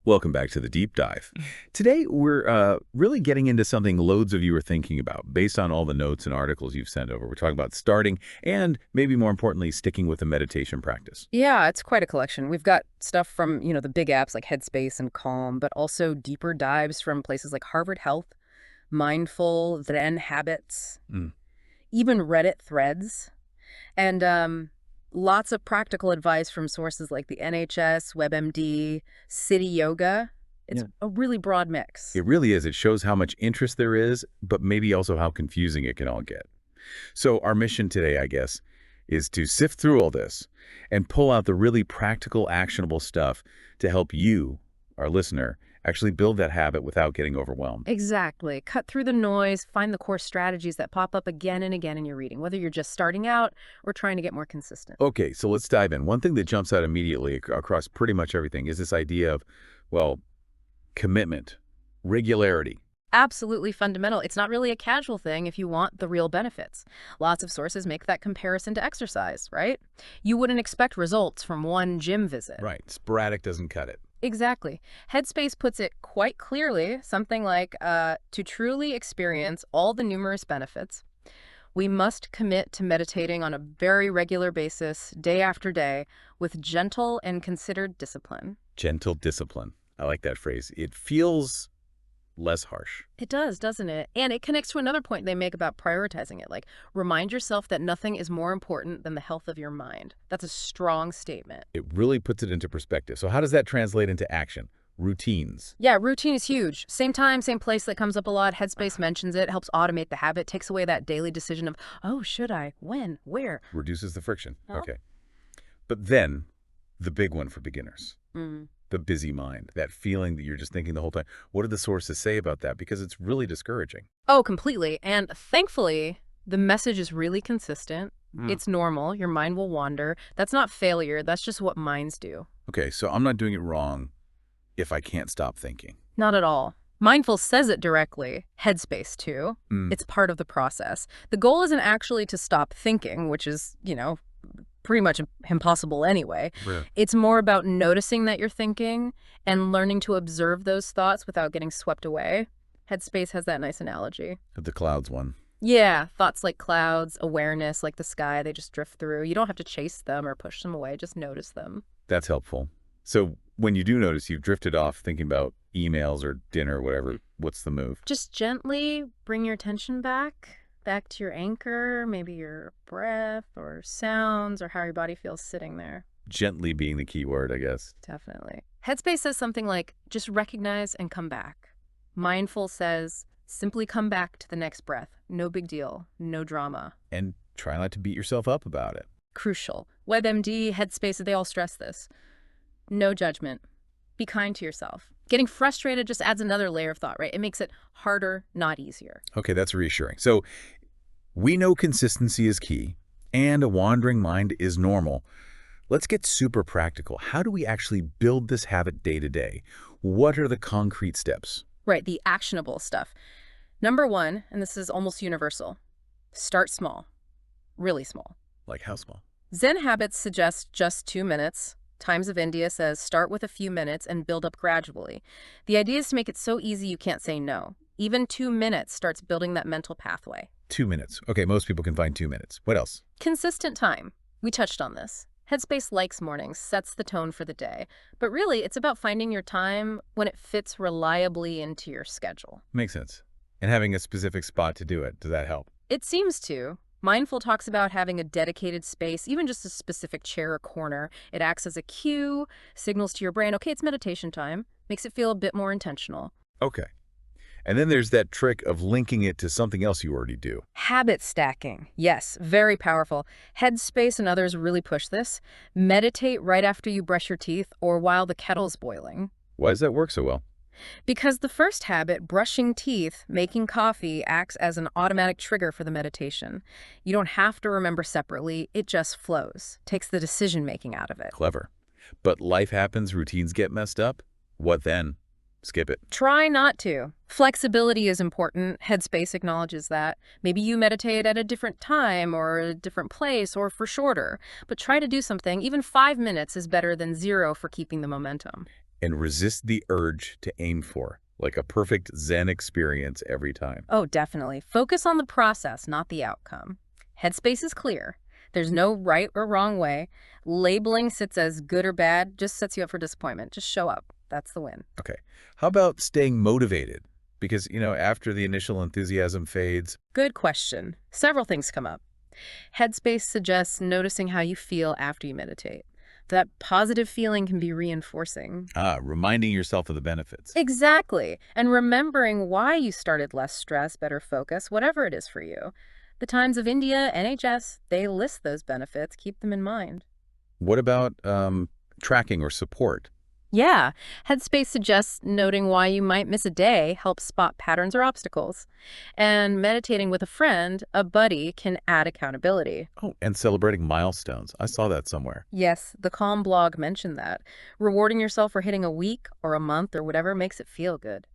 Welcome back to the deep dive. Today, we're really getting into something loads of you are thinking about based on all the notes and articles you've sent over. We're talking about starting and maybe more importantly, sticking with a meditation practice. Yeah, it's quite a collection. We've got stuff from, the big apps like Headspace and Calm, but also deeper dives from places like Harvard Health, Mindful, Zen Habits, Mm. even Reddit threads, and lots of practical advice from sources like the NHS, WebMD, City Yoga. It's Yeah. a really broad mix. It really is. It shows how much interest there is, but maybe also how confusing it can all get. So our mission today, I guess, is to sift through all this and pull out the really practical, actionable stuff to help you, our listener, actually build that habit without getting overwhelmed. Exactly. Cut through the noise, find the core strategies that pop up again and again in your reading, whether you're just starting out or trying to get more consistent. Okay, so let's dive in. One thing that jumps out immediately across pretty much everything is this idea of, well, commitment, regularity. Absolutely fundamental. It's not really a casual thing if you want the real benefits. Lots of sources make that comparison to exercise, right? You wouldn't expect results from one gym visit. Right, sporadic doesn't cut it. Exactly. Headspace puts it quite clearly, something like, to truly experience all the numerous benefits, we must commit to meditating on a very regular basis, day after day, with gentle and considered discipline. Gentle discipline. I like that phrase. It feels less harsh. It does, doesn't it? And it connects to another point they make about prioritizing it. Like, remind yourself that nothing is more important than the health of your mind. That's a strong statement. It really puts it into perspective. So how does that translate into action? Routines. Yeah, routine is huge. Same time, same place, that comes up a lot. Headspace mentions it, helps automate the habit, takes away that daily decision of, oh, should I? When? Where? Reduces the friction. Oh. Okay. But then, the big one for beginners. Mm. The busy mind, that feeling that you're just thinking the whole time. What do the sources say about that? Because it's really discouraging. Oh, completely. And thankfully, the message is really consistent. Mm. It's normal. Your mind will wander. That's not failure. That's just what minds do. Okay, so I'm not doing it wrong if I can't stop thinking. Not at all. Mindful says it directly. Headspace, too. Mm. It's part of the process. The goal isn't actually to stop thinking, which is, pretty much impossible anyway. Really? It's more about noticing that you're thinking and learning to observe those thoughts without getting swept away. Headspace has that nice analogy. The clouds one. Yeah, thoughts like clouds, awareness like the sky, they just drift through. You don't have to chase them or push them away, just notice them. That's helpful. So when you do notice you've drifted off thinking about emails or dinner or whatever, what's the move? Just gently bring your attention back to your anchor, maybe your breath or sounds or how your body feels sitting there. Gently being the key word, I guess. Definitely. Headspace says something like, just recognize and come back. Mindful says, simply come back to the next breath. No big deal. No drama. And try not to beat yourself up about it. Crucial. WebMD, Headspace, they all stress this. No judgment. Be kind to yourself. Getting frustrated just adds another layer of thought, right? It makes it harder, not easier. Okay, that's reassuring. So we know consistency is key and a wandering mind is normal. Let's get super practical. How do we actually build this habit day to day? What are the concrete steps? Right, the actionable stuff. Number one, and this is almost universal, start small. Really small. Like how small? Zen Habits suggests just 2 minutes. Times of India says start with a few minutes and build up gradually. The idea is to make it so easy you can't say no. Even 2 minutes starts building that mental pathway. 2 minutes. Okay, most people can find 2 minutes. What else? Consistent time. We touched on this. Headspace likes mornings, sets the tone for the day. But really, it's about finding your time when it fits reliably into your schedule. Makes sense. And having a specific spot to do it, does that help? It seems to. Mindful talks about having a dedicated space, even just a specific chair or corner. It acts as a cue, signals to your brain, okay, it's meditation time, makes it feel a bit more intentional. Okay. And then there's that trick of linking it to something else you already do. Habit stacking. Yes, very powerful. Headspace and others really push this. Meditate right after you brush your teeth or while the kettle's boiling. Why does that work so well? Because the first habit, brushing teeth, making coffee, acts as an automatic trigger for the meditation. You don't have to remember separately. It just flows. Takes the decision-making out of it. Clever. But life happens, routines get messed up. What then? Skip it. Try not to. Flexibility is important. Headspace acknowledges that. Maybe you meditate at a different time or a different place or for shorter. But try to do something. Even 5 minutes is better than 0 for keeping the momentum. and resist the urge to aim for, like a perfect Zen experience every time. Oh, definitely. Focus on the process, not the outcome. Headspace is clear. There's no right or wrong way. Labeling sits as good or bad just sets you up for disappointment. Just show up. That's the win. Okay. How about staying motivated? Because, after the initial enthusiasm fades, Good question. Several things come up. Headspace suggests noticing how you feel after you meditate. That positive feeling can be reinforcing. reminding yourself of the benefits. Exactly. And remembering why you started less stress, better focus, whatever it is for you. The Times of India, NHS, they list those benefits. Keep them in mind. What about tracking or support? Yeah, Headspace suggests noting why you might miss a day helps spot patterns or obstacles. And meditating with a friend, a buddy, can add accountability. Oh, and celebrating milestones. I saw that somewhere. Yes, the Calm blog mentioned that. Rewarding yourself for hitting a week or a month or whatever makes it feel good.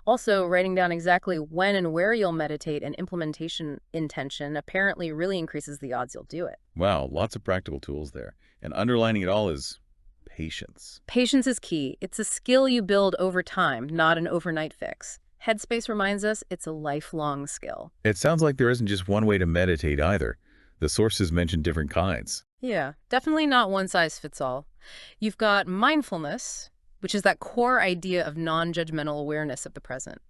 Also, writing down exactly when and where you'll meditate and implementation intention apparently really increases the odds you'll do it. Wow, lots of practical tools there. And underlining it all is patience. Patience is key. It's a skill you build over time, not an overnight fix. Headspace reminds us it's a lifelong skill. It sounds like there isn't just one way to meditate either. The sources mention different kinds. Yeah, definitely not one size fits all. You've got mindfulness, which is that core idea of non-judgmental awareness of the present.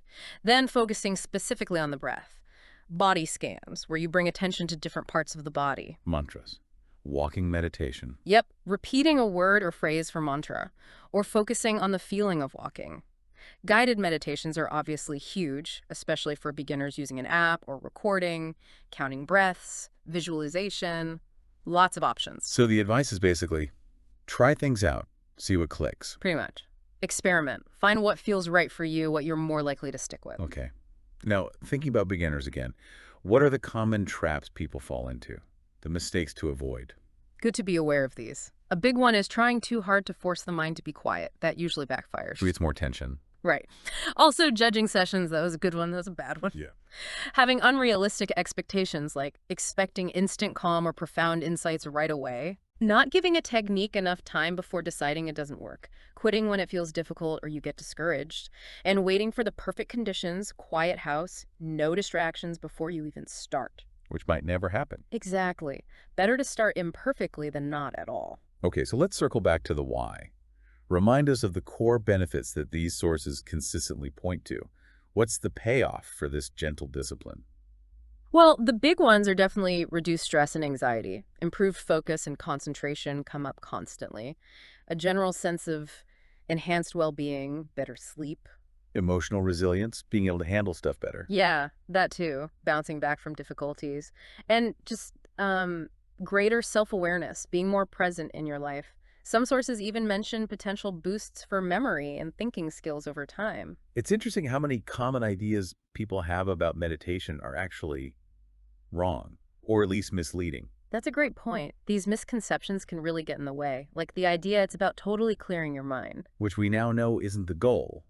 Then focusing specifically on the breath. Body scans, where you bring attention to different parts of the body. Mantras. Walking meditation. Yep, repeating a word or phrase for mantra, or focusing on the feeling of walking. Guided meditations are obviously huge, especially for beginners using an app or recording, counting breaths, visualization, lots of options. So the advice is basically, try things out, see what clicks. Pretty much. Experiment. Find what feels right for you, what you're more likely to stick with. Okay. Now, thinking about beginners again, what are the common traps people fall into? The mistakes to avoid? Good to be aware of these. A big one is trying too hard to force the mind to be quiet. That usually backfires. Creates more tension. Right. Also, judging sessions, that was a good one, that was a bad one. Yeah. Having unrealistic expectations, like expecting instant calm or profound insights right away. Not giving a technique enough time before deciding it doesn't work. Quitting when it feels difficult or you get discouraged. And waiting for the perfect conditions, quiet house, no distractions before you even start. Which might never happen. Exactly. Better to start imperfectly than not at all. Okay, so let's circle back to the why. Remind us of the core benefits that these sources consistently point to. What's the payoff for this gentle discipline? Well, the big ones are definitely reduced stress and anxiety. Improved focus and concentration come up constantly. A general sense of enhanced well-being, better sleep. Emotional resilience, being able to handle stuff better. Yeah, that too. Bouncing back from difficulties. And just greater self-awareness, being more present in your life. Some sources even mention potential boosts for memory and thinking skills over time. It's interesting how many common ideas people have about meditation are actually wrong, or at least misleading. That's a great point. These misconceptions can really get in the way, like the idea it's about totally clearing your mind. Which we now know isn't the goal.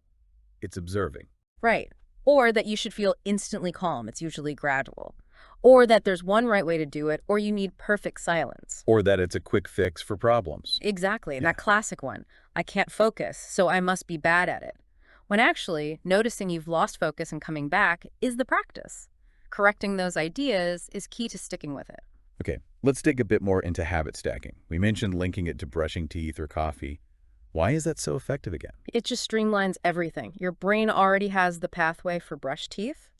It's observing. Right. Or that you should feel instantly calm. It's usually gradual. Or that there's one right way to do it, or you need perfect silence. Or that it's a quick fix for problems. Exactly. Yeah. That classic one. I can't focus, so I must be bad at it. When actually, noticing you've lost focus and coming back is the practice. Correcting those ideas is key to sticking with it. Okay, let's dig a bit more into habit stacking. We mentioned linking it to brushing teeth or coffee. Why is that so effective again? It just streamlines everything. Your brain already has the pathway for brush teeth.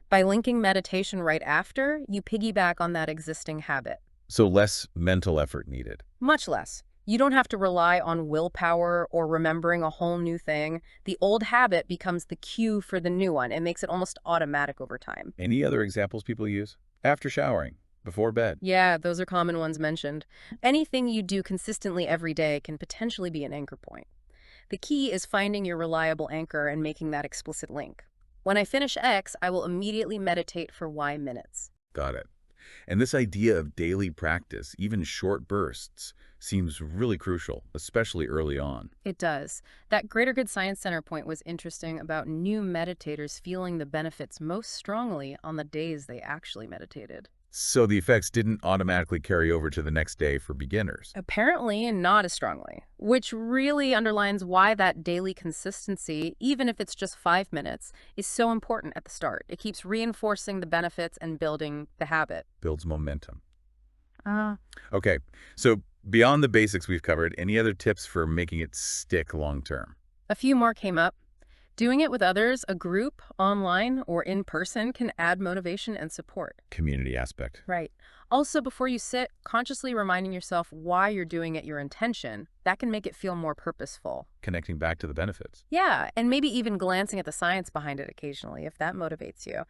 By linking meditation right after, you piggyback on that existing habit. So less mental effort needed. Much less. You don't have to rely on willpower or remembering a whole new thing. The old habit becomes the cue for the new one. It makes it almost automatic over time. Any other examples people use? After showering, before bed. Yeah, those are common ones mentioned. Anything you do consistently every day can potentially be an anchor point. The key is finding your reliable anchor and making that explicit link. When I finish X, I will immediately meditate for Y minutes. Got it. And this idea of daily practice, even short bursts, seems really crucial, especially early on. It does. That Greater Good Science Center point was interesting about new meditators feeling the benefits most strongly on the days they actually meditated. So the effects didn't automatically carry over to the next day for beginners. Apparently not as strongly, which really underlines why that daily consistency, even if it's just 5 minutes, is so important at the start. It keeps reinforcing the benefits and building the habit. Builds momentum. Uh, Okay, so beyond the basics we've covered, any other tips for making it stick long term? a few more came up. Doing it with others, a group, online, or in person can add motivation and support. Community aspect. Right. Also, before you sit, consciously reminding yourself why you're doing it, your intention, that can make it feel more purposeful. Connecting back to the benefits. Yeah, and maybe even glancing at the science behind it occasionally, if that motivates you.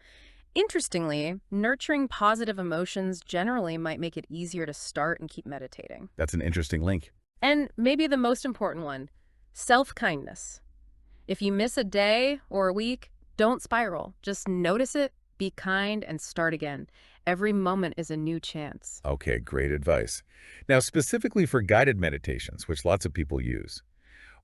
Interestingly, nurturing positive emotions generally might make it easier to start and keep meditating. That's an interesting link. And maybe the most important one, self-kindness. If you miss a day or a week, don't spiral. Just notice it, be kind, and start again. Every moment is a new chance. Okay, great advice. Now, specifically for guided meditations, which lots of people use,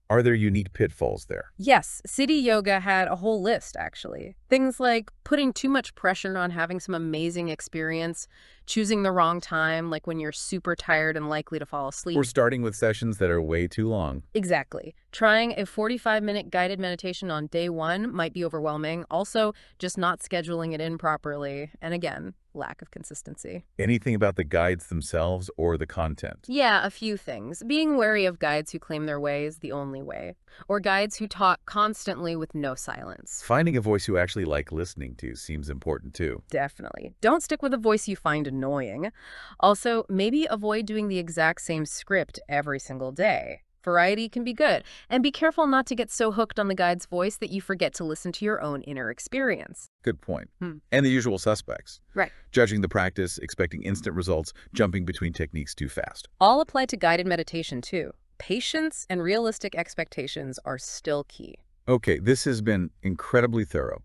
are there unique pitfalls there? Yes, City Yoga had a whole list, actually. Things like putting too much pressure on having some amazing experience, choosing the wrong time, like when you're super tired and likely to fall asleep. Or starting with sessions that are way too long. Exactly. Trying a 45-minute guided meditation on day one might be overwhelming. Also, just not scheduling it in properly. And again, lack of consistency. Anything about the guides themselves or the content? Yeah, a few things. Being wary of guides who claim their way is the only way, or guides who talk constantly with no silence. Finding a voice you actually like listening to seems important too. Definitely. Don't stick with a voice you find annoying. Also, maybe avoid doing the exact same script every single day. Variety can be good, and be careful not to get so hooked on the guide's voice that you forget to listen to your own inner experience. Good point. Hmm. And the usual suspects. Right. Judging the practice, expecting instant results, jumping between techniques too fast. All apply to guided meditation, too. Patience and realistic expectations are still key. Okay, this has been incredibly thorough.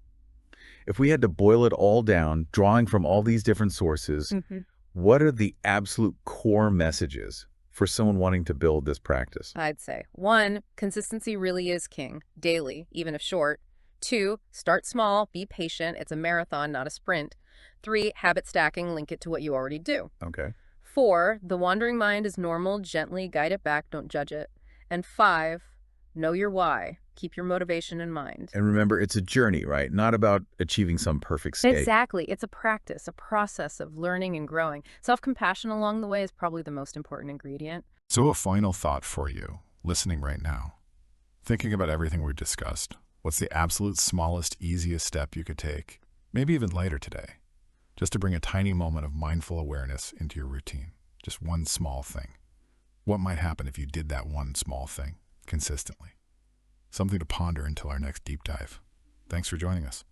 If we had to boil it all down, drawing from all these different sources, what are the absolute core messages for someone wanting to build this practice? I'd say 1, consistency really is king, daily, even if short. 2, start small, be patient. It's a marathon, not a sprint. 3, habit stacking, link it to what you already do. Okay. 4, the wandering mind is normal, gently guide it back, don't judge it. And 5, know your why, keep your motivation in mind. And remember, it's a journey, right? Not about achieving some perfect state. Exactly. It's a practice, a process of learning and growing. Self-compassion along the way is probably the most important ingredient. So a final thought for you, listening right now. Thinking about everything we discussed, what's the absolute smallest, easiest step you could take, maybe even later today, just to bring a tiny moment of mindful awareness into your routine? Just one small thing. What might happen if you did that one small thing consistently? Something to ponder until our next deep dive. Thanks for joining us.